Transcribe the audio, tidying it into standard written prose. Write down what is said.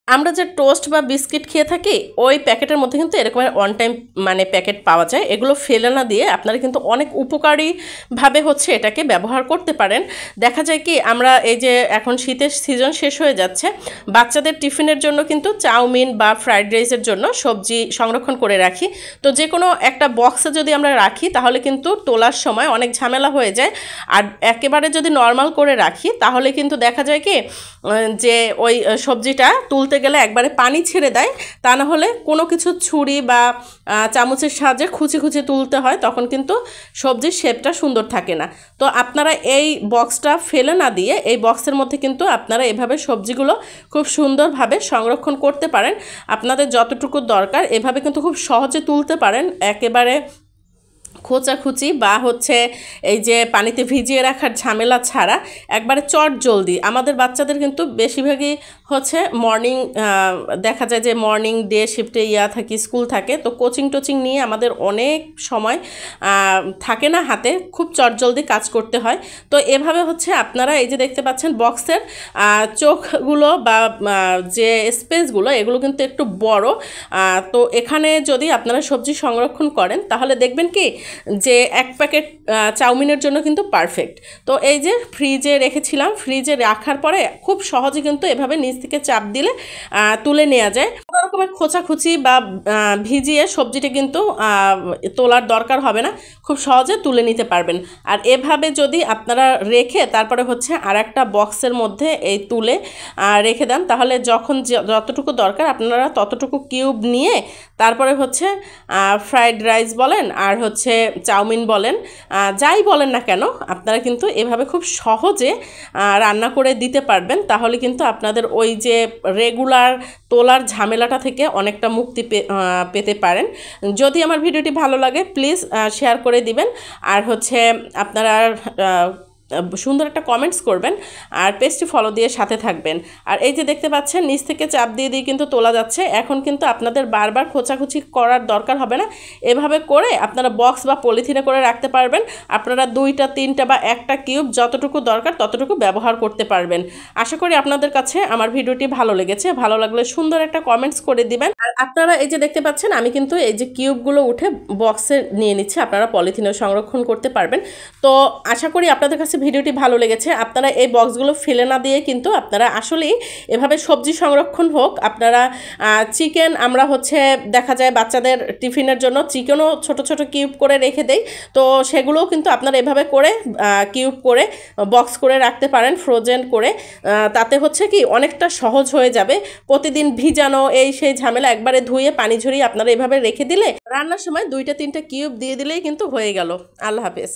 আমরা যে টোস্ট বা বিস্কিট খেয়ে থাকি ওই প্যাকেটের মধ্যে কিন্তু এরকমের ওয়ান টাইম মানে প্যাকেট পাওয়া যায়। এগুলো ফেলে না দিয়ে আপনারা কিন্তু অনেক উপকারীভাবে হচ্ছে এটাকে ব্যবহার করতে পারেন। দেখা যায় কি আমরা এই যে এখন শীতের সিজন শেষ হয়ে যাচ্ছে, বাচ্চাদের টিফিনের জন্য কিন্তু চাউমিন বা ফ্রাইড রাইসের জন্য সবজি সংরক্ষণ করে রাখি। তো যে কোনো একটা বক্সে যদি আমরা রাখি তাহলে কিন্তু তোলার সময় অনেক ঝামেলা হয়ে যায়। আর একেবারে যদি নর্মাল করে রাখি তাহলে কিন্তু দেখা যায় কি যে ওই সবজিটা তুলতে গেলে একবারে পানি ছেড়ে দেয়, তা না হলে কোনো কিছু ছুরি বা চামচের সাহায্যে খুঁচে খুঁচে তুলতে হয়, তখন কিন্তু সবজির শেপটা সুন্দর থাকে না। তো আপনারা এই বক্সটা ফেলে না দিয়ে এই বক্সের মধ্যে কিন্তু আপনারা এভাবে সবজিগুলো খুব সুন্দরভাবে সংরক্ষণ করতে পারেন। আপনাদের যতটুকু দরকার এভাবে কিন্তু খুব সহজে তুলতে পারেন, একেবারে খোঁচাখুচি বা হচ্ছে এই যে পানিতে ভিজিয়ে রাখার ঝামেলা ছাড়া একবারে চট জলদি। আমাদের বাচ্চাদের কিন্তু বেশিরভাগই হচ্ছে মর্নিং, দেখা যায় যে মর্নিং ডে শিফটে থাকি, স্কুল থাকে, তো কোচিং টোচিং নিয়ে আমাদের অনেক সময় থাকে না হাতে, খুব চট জলদি কাজ করতে হয়। তো এভাবে হচ্ছে আপনারা এই যে দেখতে পাচ্ছেন বক্সের চোখগুলো বা যে স্পেসগুলো এগুলো কিন্তু একটু বড়। তো এখানে যদি আপনারা সবজি সংরক্ষণ করেন তাহলে দেখবেন কি যে এক প্যাকেট চাউমিনের জন্য কিন্তু পারফেক্ট। তো এই যে ফ্রিজে রেখেছিলাম, ফ্রিজে রাখার পরে খুব সহজে কিন্তু এভাবে নিচ থেকে চাপ দিলে তুলে নেওয়া যায়। কোনো রকমের খোঁচাখুচি বা ভিজিয়ে সবজিটা কিন্তু তোলার দরকার হবে না, খুব সহজে তুলে নিতে পারবেন। আর এভাবে যদি আপনারা রেখে তারপরে হচ্ছে আর একটা বক্সের মধ্যে এই তুলে রেখে দেন তাহলে যখন যতটুকু দরকার আপনারা ততটুকু কিউব নিয়ে তারপরে হচ্ছে ফ্রাইড রাইস বলেন আর হচ্ছে চাউমিন বলেন, যাই বলেন না কেন আপনারা কিন্তু এভাবে খুব সহজে রান্না করে দিতে পারবেন। তাহলে কিন্তু আপনাদের ওই যে রেগুলার তোলার ঝামেলাটা থেকে অনেকটা মুক্তি পেতে পারেন। যদি আমার ভিডিওটি ভালো লাগে প্লিজ শেয়ার করে দিবেন, আর হচ্ছে আপনারা সুন্দর একটা কমেন্টস করবেন, আর পেজটি ফলো দিয়ে সাথে থাকবেন। আর এই যে দেখতে পাচ্ছেন নিচ থেকে চাপ দিয়ে দিয়ে কিন্তু তোলা যাচ্ছে। এখন কিন্তু আপনাদের বারবার খোঁচাখুচি করার দরকার হবে না, এভাবে করে আপনারা বক্স বা পলিথিনে করে রাখতে পারবেন। আপনারা 2টা 3টা বা একটা কিউব যতটুকু দরকার ততটুকু ব্যবহার করতে পারবেন। আশা করি আপনাদের কাছে আমার ভিডিওটি ভালো লেগেছে। ভালো লাগলে সুন্দর একটা কমেন্টস করে দিবেন। আর আপনারা এই যে দেখতে পাচ্ছেন আমি কিন্তু এই যে কিউবগুলো উঠে বক্সে নিয়ে নিচ্ছি, আপনারা পলিথিনে সংরক্ষণ করতে পারবেন। তো আশা করি আপনাদের কাছে ভিডিওটি ভালো লেগেছে। আপনারা এই বক্সগুলো ফেলে না দিয়ে কিন্তু আপনারা আসলেই এভাবে সবজি সংরক্ষণ হোক, আপনারা চিকেন, আমরা হচ্ছে দেখা যায় বাচ্চাদের টিফিনের জন্য চিকেনও ছোট ছোট কিউব করে রেখে দেই, তো সেগুলোও কিন্তু আপনারা এভাবে করে কিউব করে বক্স করে রাখতে পারেন ফ্রোজেন করে। তাতে হচ্ছে কি অনেকটা সহজ হয়ে যাবে, প্রতিদিন ভিজানো এই সেই ঝামেলা একবারে ধুয়ে পানি ঝরিয়ে আপনারা এভাবে রেখে দিলে রান্নার সময় 2টা 3টা কিউব দিয়ে দিলেই কিন্তু হয়ে গেল। আল্লাহ হাফেজ।